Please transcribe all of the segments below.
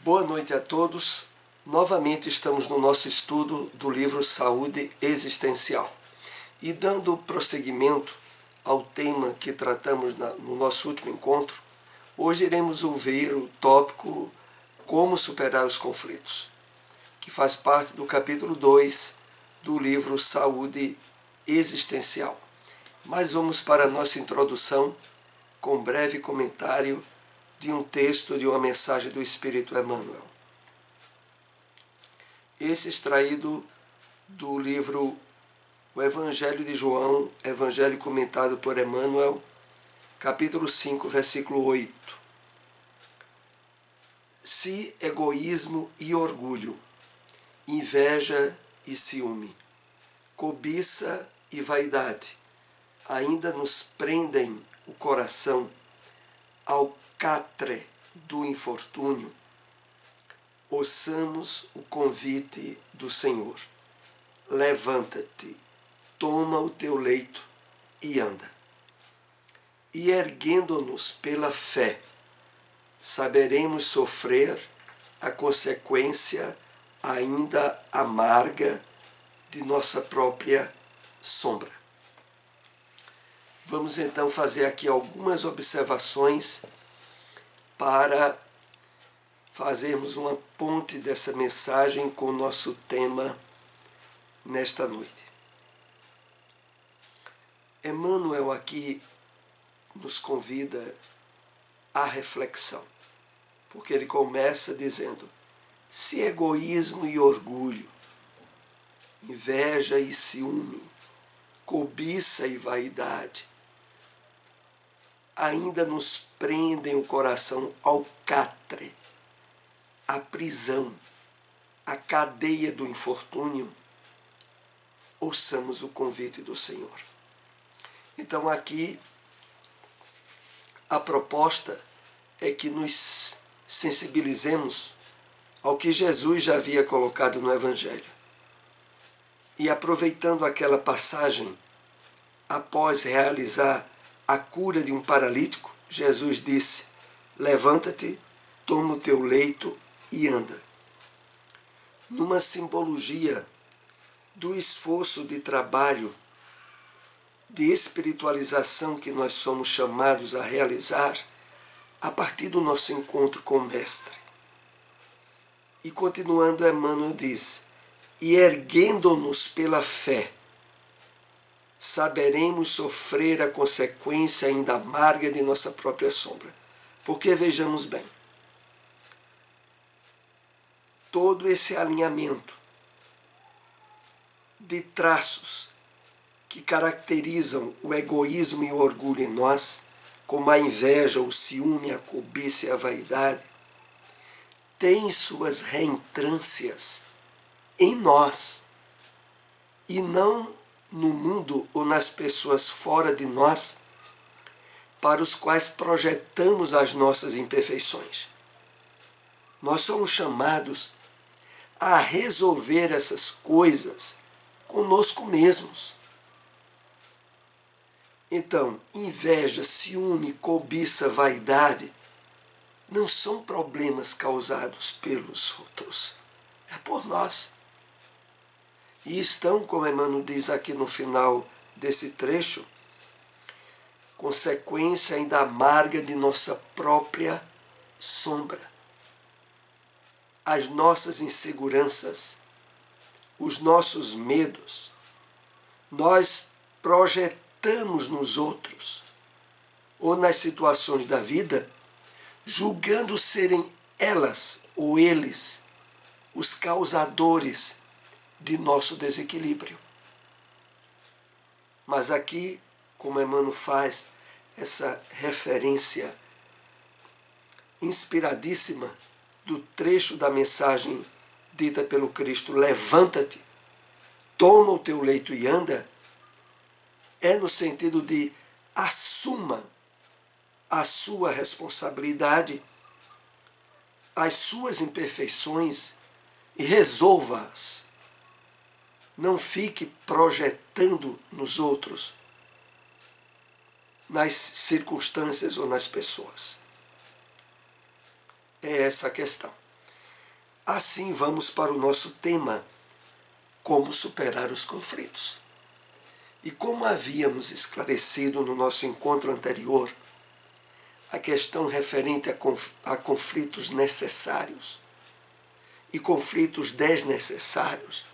Boa noite a todos. Novamente estamos no nosso estudo do livro Saúde Existencial. E dando prosseguimento ao tema que tratamos no nosso último encontro, hoje iremos ouvir o tópico Como Superar os Conflitos, que faz parte do capítulo 2 do livro Saúde Existencial. Mas vamos para a nossa introdução com um breve comentário de um texto de uma mensagem do Espírito Emmanuel. Esse extraído do livro O Evangelho de João, Evangelho comentado por Emmanuel, capítulo 5, versículo 8. Se egoísmo e orgulho, inveja e ciúme, cobiça e vaidade ainda nos prendem o coração ao catre do infortúnio, ouçamos o convite do Senhor. Levanta-te, toma o teu leito e anda. E erguendo-nos pela fé, saberemos sofrer a consequência ainda amarga de nossa própria sombra. Vamos então fazer aqui algumas observações para fazermos uma ponte dessa mensagem com o nosso tema nesta noite. Emmanuel aqui nos convida à reflexão, porque ele começa dizendo: se egoísmo e orgulho, inveja e ciúme, cobiça e vaidade ainda nos prendem o coração ao catre, à prisão, à cadeia do infortúnio, ouçamos o convite do Senhor. Então aqui a proposta é que nos sensibilizemos ao que Jesus já havia colocado no Evangelho. E aproveitando aquela passagem, após realizar a cura de um paralítico, Jesus disse: levanta-te, toma o teu leito e anda. Numa simbologia do esforço de trabalho, de espiritualização que nós somos chamados a realizar a partir do nosso encontro com o Mestre. E continuando, Emmanuel diz: e erguendo-nos pela fé, saberemos sofrer a consequência ainda amarga de nossa própria sombra. Porque vejamos bem, todo esse alinhamento de traços que caracterizam o egoísmo e o orgulho em nós, como a inveja, o ciúme, a cobiça e a vaidade, tem suas reentrâncias em nós e não no mundo ou nas pessoas fora de nós para os quais projetamos as nossas imperfeições. Nós somos chamados a resolver essas coisas conosco mesmos. Então, inveja, ciúme, cobiça, vaidade não são problemas causados pelos outros, é por nós. E estão, como Emmanuel diz aqui no final desse trecho, consequência ainda amarga de nossa própria sombra. As nossas inseguranças, os nossos medos, nós projetamos nos outros ou nas situações da vida, julgando serem elas ou eles os causadores de nosso desequilíbrio. Mas aqui, como Emmanuel faz essa referência inspiradíssima do trecho da mensagem dita pelo Cristo: levanta-te, toma o teu leito e anda, é no sentido de assuma a sua responsabilidade, as suas imperfeições e resolva-as. Não fique projetando nos outros, nas circunstâncias ou nas pessoas. É essa a questão. Assim, vamos para o nosso tema, como superar os conflitos. E como havíamos esclarecido no nosso encontro anterior, a questão referente a conflitos necessários e conflitos desnecessários,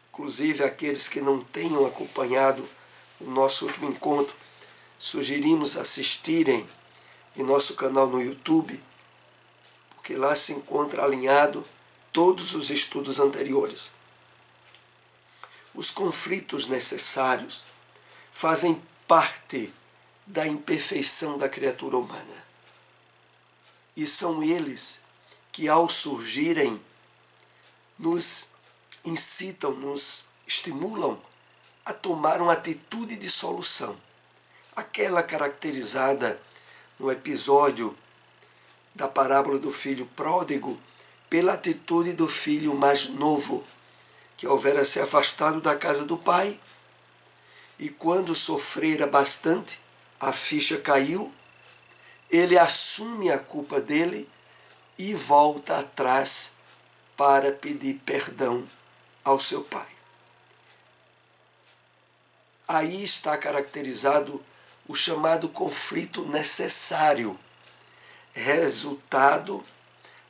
inclusive aqueles que não tenham acompanhado o nosso último encontro, sugerimos assistirem em nosso canal no YouTube, porque lá se encontra alinhado todos os estudos anteriores. Os conflitos necessários fazem parte da imperfeição da criatura humana. E são eles que, ao surgirem, nos incitam, nos estimulam a tomar uma atitude de solução. Aquela caracterizada no episódio da parábola do filho pródigo pela atitude do filho mais novo, que houvera se afastado da casa do pai, e quando sofrera bastante, a ficha caiu, ele assume a culpa dele e volta atrás para pedir perdão ao seu pai. Aí está caracterizado o chamado conflito necessário, resultado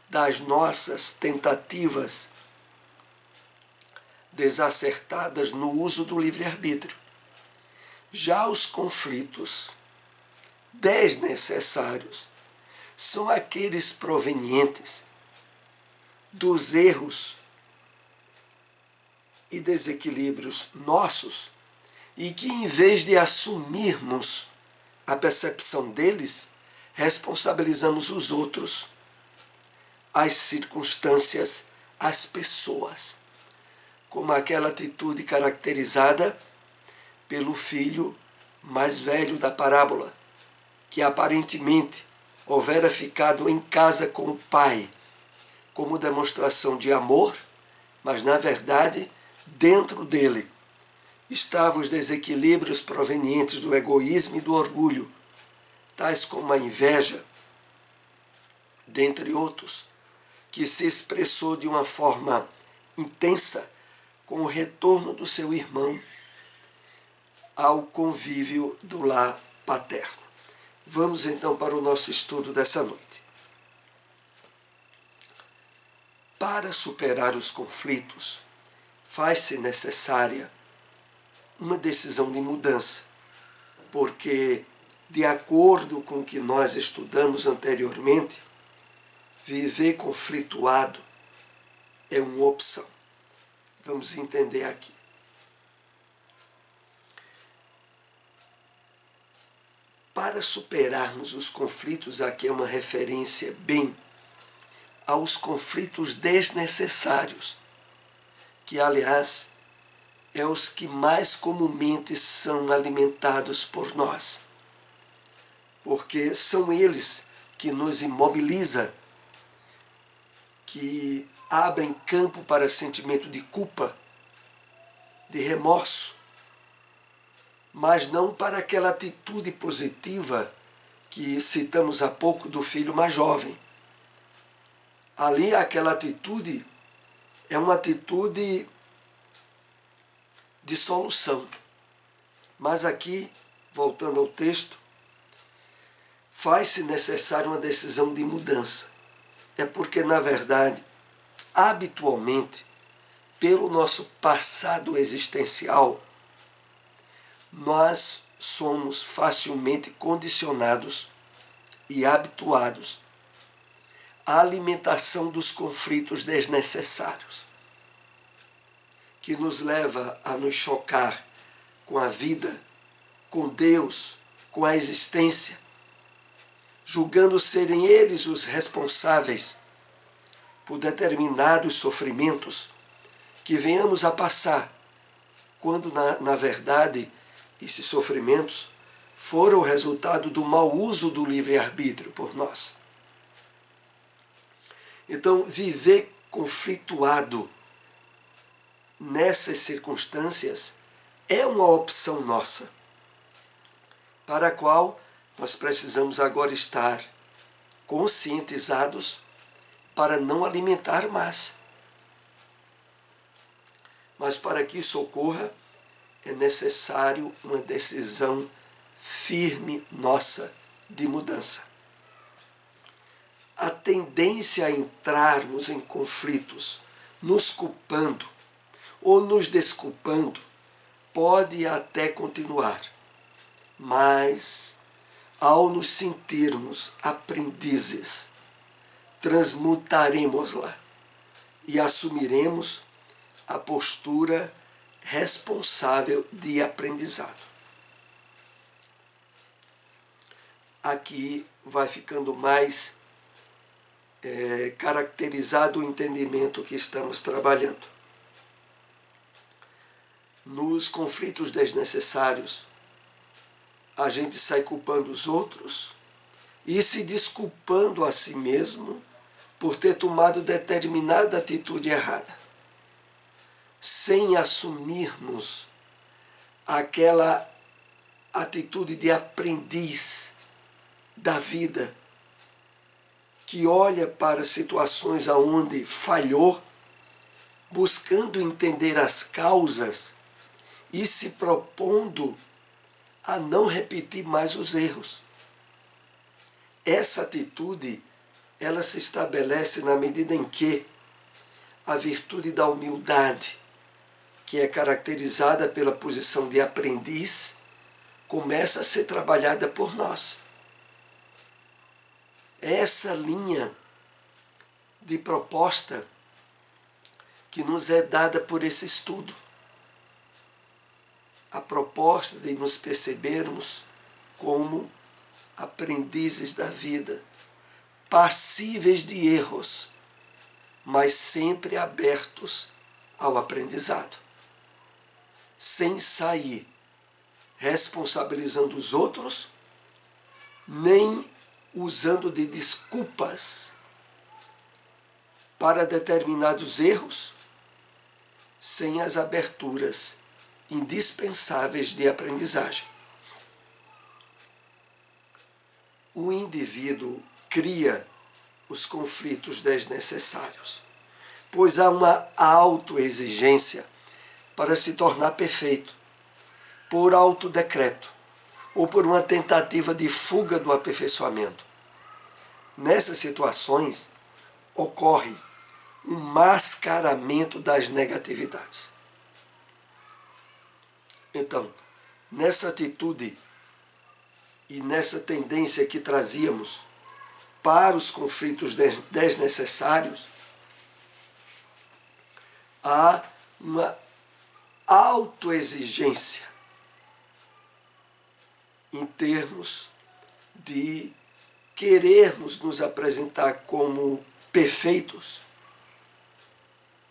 das nossas tentativas desacertadas no uso do livre-arbítrio. Já os conflitos desnecessários são aqueles provenientes dos erros e desequilíbrios nossos e que, em vez de assumirmos a percepção deles, responsabilizamos os outros, as circunstâncias, as pessoas, como aquela atitude caracterizada pelo filho mais velho da parábola, que aparentemente houvera ficado em casa com o pai como demonstração de amor, mas na verdade, dentro dele estavam os desequilíbrios provenientes do egoísmo e do orgulho, tais como a inveja, dentre outros, que se expressou de uma forma intensa com o retorno do seu irmão ao convívio do lar paterno. Vamos então para o nosso estudo dessa noite. Para superar os conflitos, faz-se necessária uma decisão de mudança, porque, de acordo com o que nós estudamos anteriormente, viver conflituado é uma opção. Vamos entender aqui. Para superarmos os conflitos, aqui é uma referência bem aos conflitos desnecessários, que, aliás, é os que mais comumente são alimentados por nós, porque são eles que nos imobilizam, que abrem campo para sentimento de culpa, de remorso, mas não para aquela atitude positiva que citamos há pouco do filho mais jovem. Ali, aquela atitude é uma atitude de solução. Mas aqui, voltando ao texto, faz-se necessária uma decisão de mudança. É porque, na verdade, habitualmente, pelo nosso passado existencial, nós somos facilmente condicionados e habituados à alimentação dos conflitos desnecessários, que nos leva a nos chocar com a vida, com Deus, com a existência, julgando serem eles os responsáveis por determinados sofrimentos que venhamos a passar, quando na verdade esses sofrimentos foram o resultado do mau uso do livre-arbítrio por nós. Então, viver conflituado nessas circunstâncias é uma opção nossa, para a qual nós precisamos agora estar conscientizados para não alimentar massa. Mas para que isso ocorra, é necessário uma decisão firme nossa de mudança. A tendência a entrarmos em conflitos, nos culpando ou nos desculpando, pode até continuar, mas ao nos sentirmos aprendizes, transmutaremos-la e assumiremos a postura responsável de aprendizado. Aqui vai ficando mais caracterizado o entendimento que estamos trabalhando. Nos conflitos desnecessários, a gente sai culpando os outros e se desculpando a si mesmo por ter tomado determinada atitude errada, sem assumirmos aquela atitude de aprendiz da vida, que olha para situações aonde falhou, buscando entender as causas e se propondo a não repetir mais os erros. Essa atitude, ela se estabelece na medida em que a virtude da humildade, que é caracterizada pela posição de aprendiz, começa a ser trabalhada por nós. Essa linha de proposta que nos é dada por esse estudo. A proposta de nos percebermos como aprendizes da vida, passíveis de erros, mas sempre abertos ao aprendizado, sem sair responsabilizando os outros, nem usando de desculpas para determinados erros, sem as aberturas indispensáveis de aprendizagem. O indivíduo cria os conflitos desnecessários, pois há uma autoexigência para se tornar perfeito, por autodecreto ou por uma tentativa de fuga do aperfeiçoamento. Nessas situações, ocorre um mascaramento das negatividades. Então, nessa atitude e nessa tendência que trazíamos para os conflitos desnecessários, há uma autoexigência em termos de querermos nos apresentar como perfeitos,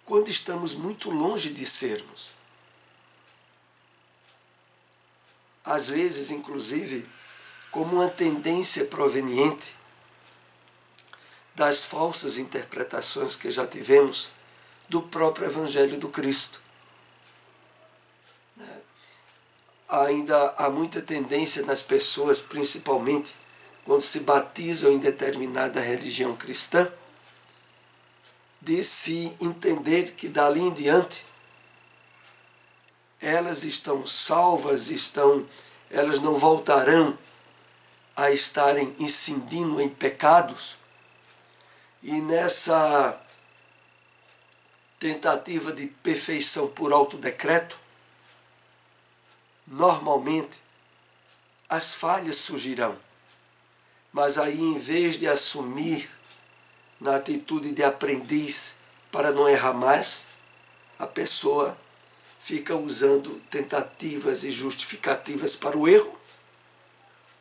quando estamos muito longe de sermos. Às vezes, inclusive, como uma tendência proveniente das falsas interpretações que já tivemos do próprio Evangelho do Cristo. Ainda há muita tendência nas pessoas, principalmente quando se batizam em determinada religião cristã, de se entender que dali em diante elas estão salvas, elas não voltarão a estarem incidindo em pecados, e nessa tentativa de perfeição por autodecreto, normalmente as falhas surgirão. Mas aí, em vez de assumir na atitude de aprendiz para não errar mais, a pessoa fica usando tentativas e justificativas para o erro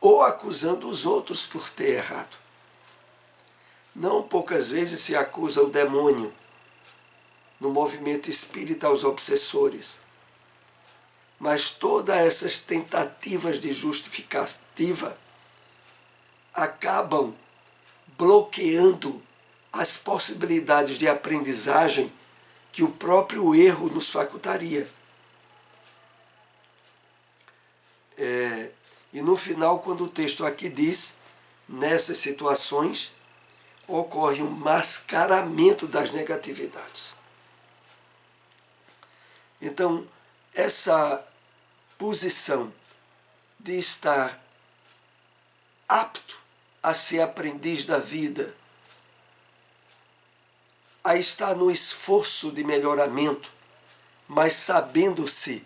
ou acusando os outros por ter errado. Não poucas vezes se acusa o demônio no movimento espírita aos obsessores, mas todas essas tentativas de justificativa acabam bloqueando as possibilidades de aprendizagem que o próprio erro nos facultaria. E no final, quando o texto aqui diz, nessas situações, ocorre um mascaramento das negatividades. Então, essa posição de estar apto a ser aprendiz da vida, a estar no esforço de melhoramento, mas sabendo-se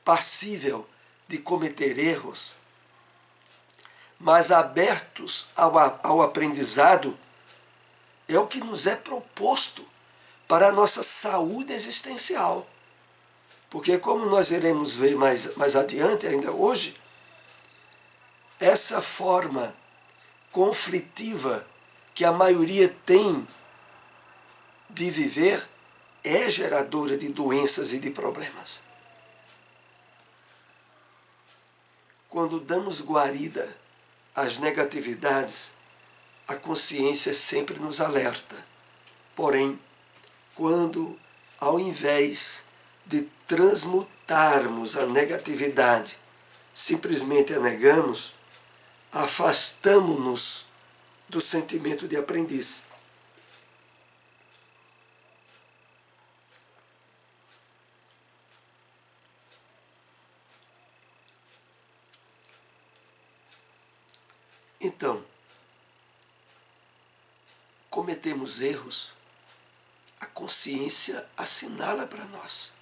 passível de cometer erros, mas abertos ao aprendizado, é o que nos é proposto para a nossa saúde existencial. Porque, como nós iremos ver mais adiante, ainda hoje, essa forma conflitiva que a maioria tem de viver é geradora de doenças e de problemas. Quando damos guarida às negatividades, a consciência sempre nos alerta. Porém, quando, ao invés de transmutarmos a negatividade, simplesmente a negamos, afastamo-nos do sentimento de aprendiz. Então, cometemos erros, a consciência assinala para nós.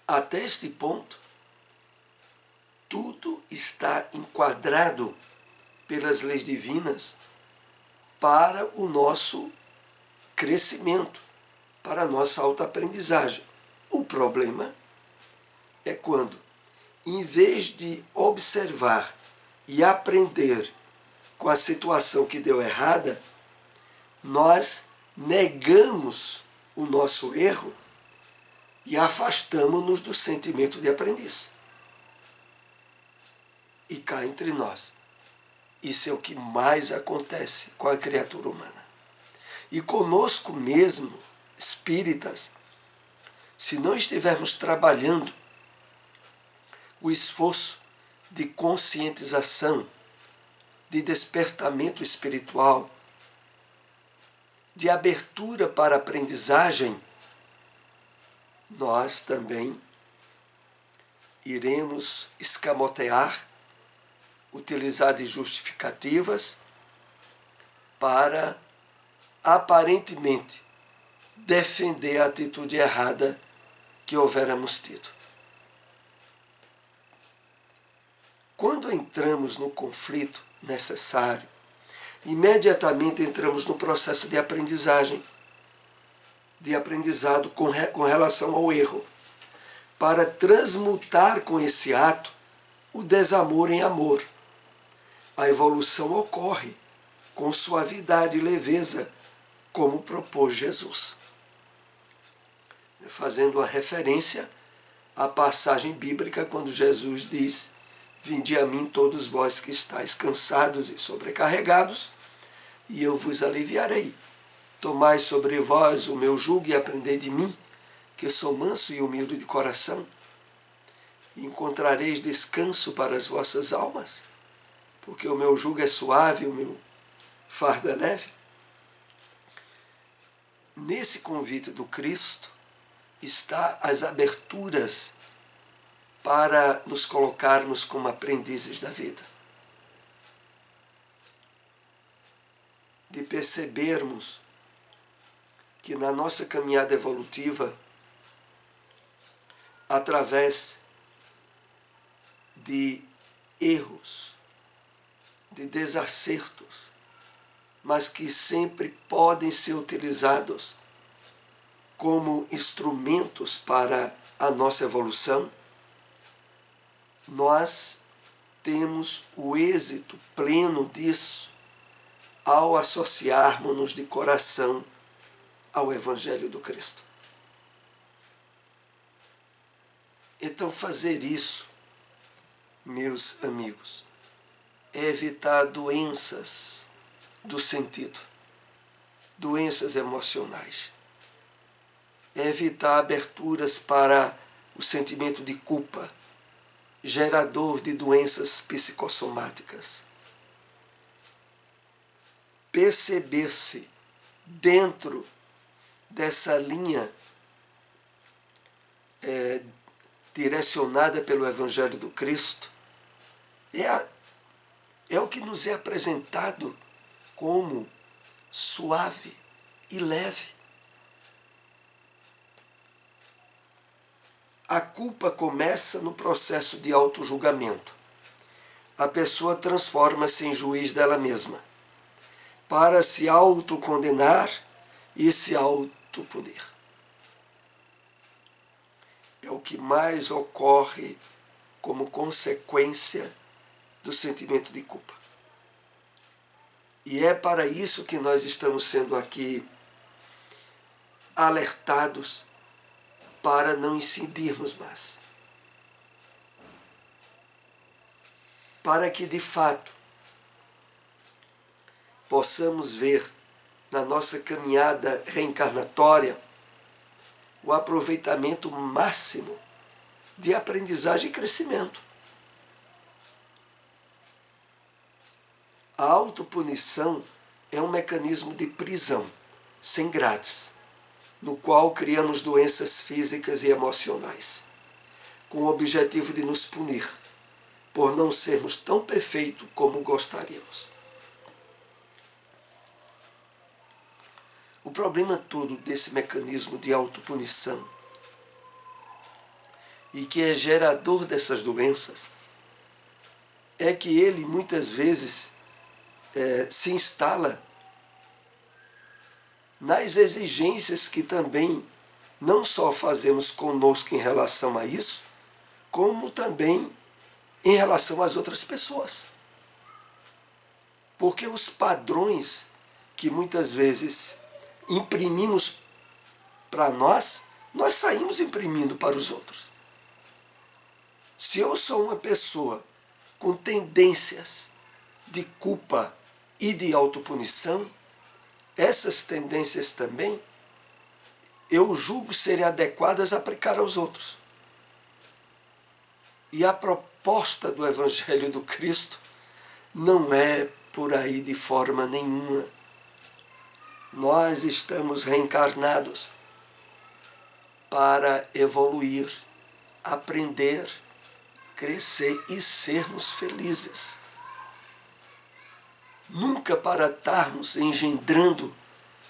Até este ponto, tudo está enquadrado pelas leis divinas para o nosso crescimento, para a nossa autoaprendizagem. O problema é quando, em vez de observar e aprender com a situação que deu errada, nós negamos o nosso erro e afastamos-nos do sentimento de aprendiz. E cá entre nós, isso é o que mais acontece com a criatura humana. E conosco mesmo, espíritas, se não estivermos trabalhando o esforço de conscientização, de despertamento espiritual, de abertura para a aprendizagem, nós também iremos escamotear, utilizar de justificativas para, aparentemente, defender a atitude errada que houvéramos tido. Quando entramos no conflito necessário, imediatamente entramos no processo de aprendizagem, de aprendizado com relação ao erro, para transmutar com esse ato o desamor em amor. A evolução ocorre com suavidade e leveza, como propôs Jesus. Fazendo uma referência à passagem bíblica quando Jesus diz: vinde a mim todos vós que estáis cansados e sobrecarregados, e eu vos aliviarei. Tomai sobre vós o meu jugo e aprendei de mim, que sou manso e humilde de coração, e encontrareis descanso para as vossas almas, porque o meu jugo é suave e o meu fardo é leve. Nesse convite do Cristo está as aberturas para nos colocarmos como aprendizes da vida. De percebermos que na nossa caminhada evolutiva, através de erros, de desacertos, mas que sempre podem ser utilizados como instrumentos para a nossa evolução, nós temos o êxito pleno disso ao associarmos-nos de coração ao Evangelho do Cristo. Então, fazer isso, meus amigos, é evitar doenças do sentido, doenças emocionais. É evitar aberturas para o sentimento de culpa, gerador de doenças psicossomáticas. perceber-se dentro dessa linha direcionada pelo Evangelho do Cristo, é o que nos é apresentado como suave e leve. A culpa começa no processo de autojulgamento. A pessoa transforma-se em juiz dela mesma, para se autocondenar e se autopunir. É o que mais ocorre como consequência do sentimento de culpa. E é para isso que nós estamos sendo aqui alertados para não incidirmos mais. Para que, de fato, possamos ver na nossa caminhada reencarnatória o aproveitamento máximo de aprendizagem e crescimento. A autopunição é um mecanismo de prisão, sem grades, no qual criamos doenças físicas e emocionais, com o objetivo de nos punir, por não sermos tão perfeitos como gostaríamos. O problema todo desse mecanismo de autopunição, e que é gerador dessas doenças, é que ele muitas vezes se instala nas exigências que também não só fazemos conosco em relação a isso, como também em relação às outras pessoas. Porque os padrões que muitas vezes imprimimos para nós saímos imprimindo para os outros. Se eu sou uma pessoa com tendências de culpa e de autopunição, essas tendências também eu julgo serem adequadas a aplicar aos outros. E a proposta do Evangelho do Cristo não é por aí de forma nenhuma. Nós estamos reencarnados para evoluir, aprender, crescer e sermos felizes. Nunca para estarmos engendrando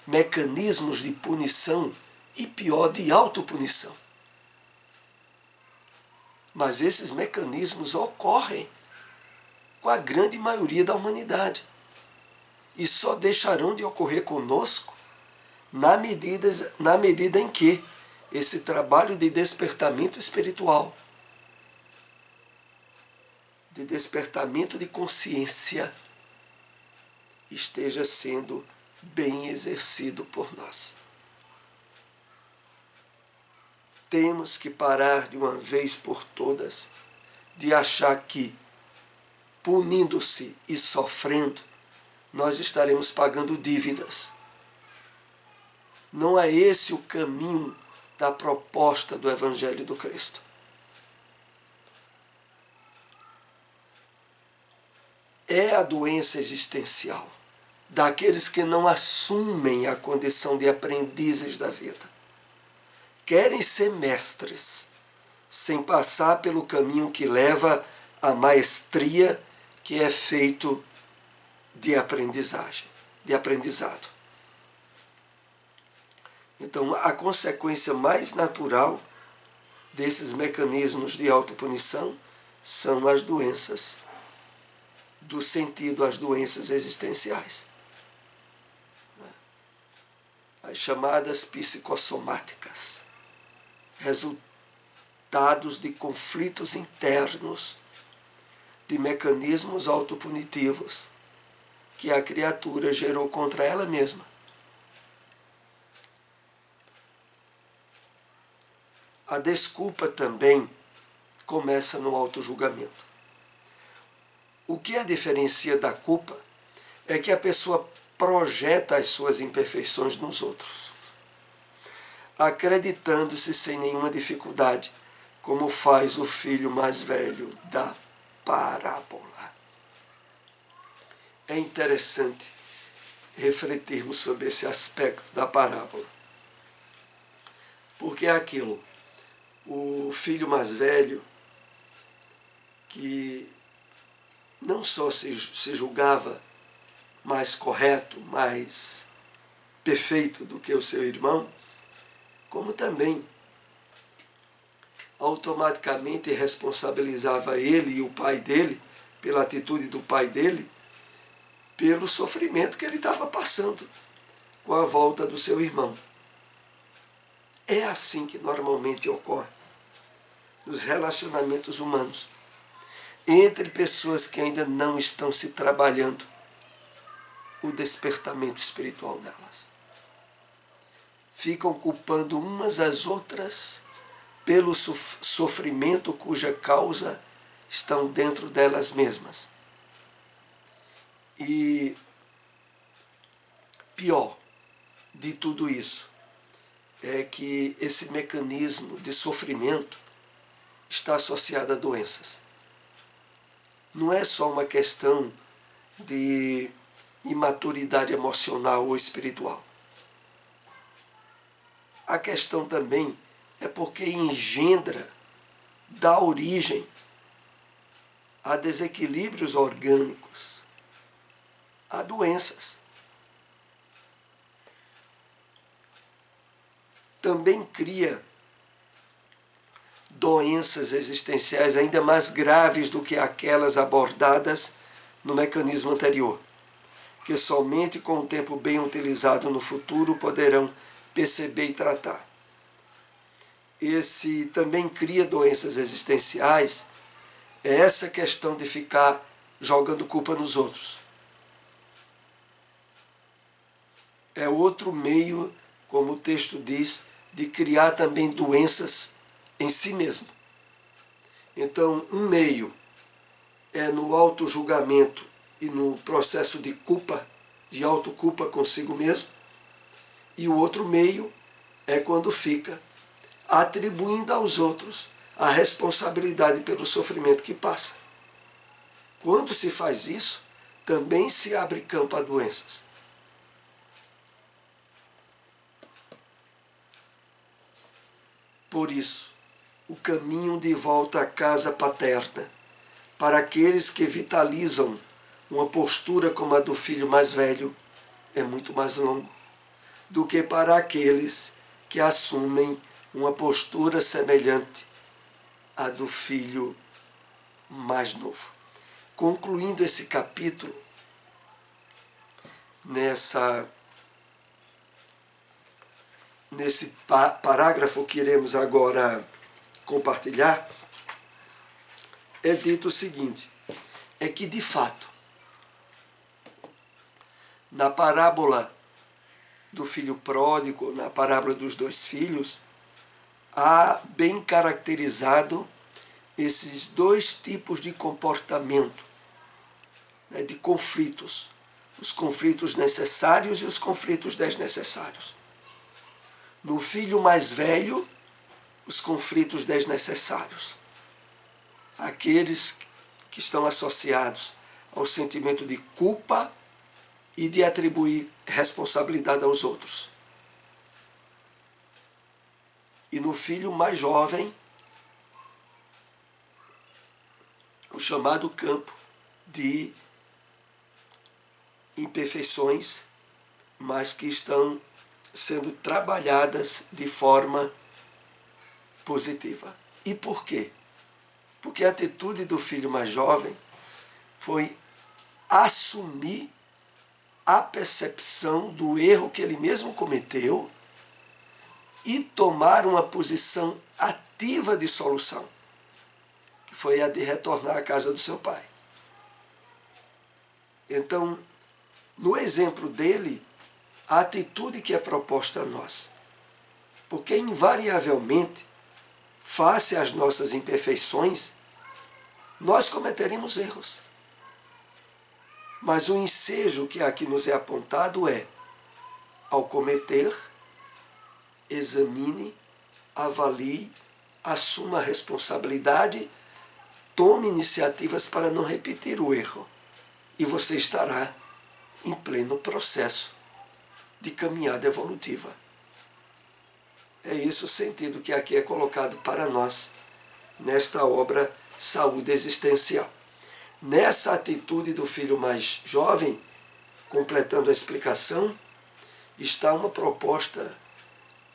mecanismos de punição e, pior, de autopunição. Mas esses mecanismos ocorrem com a grande maioria da humanidade e só deixarão de ocorrer conosco na medida em que esse trabalho de despertamento espiritual, de despertamento de consciência, esteja sendo bem exercido por nós. Temos que parar de uma vez por todas de achar que, punindo-se e sofrendo, nós estaremos pagando dívidas. Não é esse o caminho da proposta do Evangelho do Cristo. É a doença existencial daqueles que não assumem a condição de aprendizes da vida. Querem ser mestres, sem passar pelo caminho que leva à maestria, que é feito de aprendizagem, de aprendizado. Então, a consequência mais natural desses mecanismos de autopunição são as doenças do sentido, as doenças existenciais. As chamadas psicossomáticas, resultados de conflitos internos, de mecanismos autopunitivos que a criatura gerou contra ela mesma. A desculpa também começa no autojulgamento. O que a diferencia da culpa é que a pessoa projeta as suas imperfeições nos outros, acreditando-se sem nenhuma dificuldade, como faz o filho mais velho da parábola. É interessante refletirmos sobre esse aspecto da parábola. Porque é aquilo, o filho mais velho, que não só se julgava mais correto, mais perfeito do que o seu irmão, como também automaticamente responsabilizava ele e o pai dele, pela atitude do pai dele, pelo sofrimento que ele estava passando com a volta do seu irmão. É assim que normalmente ocorre nos relacionamentos humanos, entre pessoas que ainda não estão se trabalhando o despertamento espiritual delas. Ficam culpando umas às outras pelo sofrimento cuja causa estão dentro delas mesmas. E pior de tudo isso é que esse mecanismo de sofrimento está associado a doenças. Não é só uma questão de imaturidade emocional ou espiritual. A questão também é porque engendra, dá origem a desequilíbrios orgânicos, a doenças. Também cria doenças existenciais ainda mais graves do que aquelas abordadas no mecanismo anterior, que somente com o tempo bem utilizado no futuro poderão perceber e tratar. Esse também cria doenças existenciais, é essa questão de ficar jogando culpa nos outros. É outro meio, como o texto diz, de criar também doenças em si mesmo. Então, um meio é no auto-julgamento e no processo de culpa, de autoculpa consigo mesmo, e o outro meio é quando fica atribuindo aos outros a responsabilidade pelo sofrimento que passa. Quando se faz isso, também se abre campo a doenças. Por isso, o caminho de volta à casa paterna, para aqueles que vitalizam uma postura como a do filho mais velho, é muito mais longo do que para aqueles que assumem uma postura semelhante à do filho mais novo. Concluindo esse capítulo, nesse parágrafo que iremos agora compartilhar, é dito o seguinte, é que de fato, na parábola do filho pródigo, na parábola dos dois filhos, há bem caracterizado esses dois tipos de comportamento, né, de conflitos. Os conflitos necessários e os conflitos desnecessários. No filho mais velho, os conflitos desnecessários. Aqueles que estão associados ao sentimento de culpa e de atribuir responsabilidade aos outros. E no filho mais jovem, o chamado campo de imperfeições, mas que estão sendo trabalhadas de forma positiva. E por quê? Porque a atitude do filho mais jovem foi assumir a percepção do erro que ele mesmo cometeu e tomar uma posição ativa de solução, que foi a de retornar à casa do seu pai. Então, no exemplo dele, a atitude que é proposta a nós, porque invariavelmente, face às nossas imperfeições, nós cometeremos erros. Mas o ensejo que aqui nos é apontado é, ao cometer, examine, avalie, assuma a responsabilidade, tome iniciativas para não repetir o erro. E você estará em pleno processo de caminhada evolutiva. É esse o sentido que aqui é colocado para nós, nesta obra Saúde Existencial. Nessa atitude do filho mais jovem, completando a explicação, está uma proposta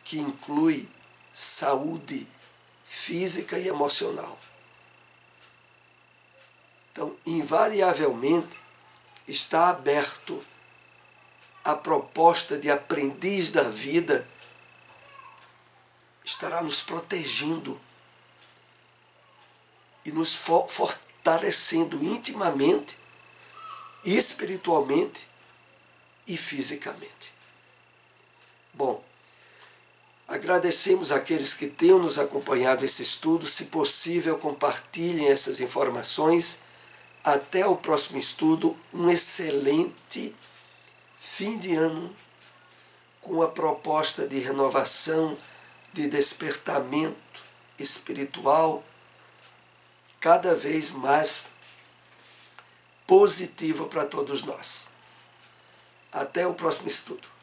que inclui saúde física e emocional. Então, invariavelmente, está aberto a proposta de aprendiz da vida, estará nos protegendo e nos fortalecendo intimamente, espiritualmente e fisicamente. Bom, agradecemos àqueles que tenham nos acompanhado esse estudo. Se possível, compartilhem essas informações. Até o próximo estudo. Um excelente fim de ano com a proposta de renovação, de despertamento espiritual cada vez mais positiva para todos nós. Até o próximo estudo.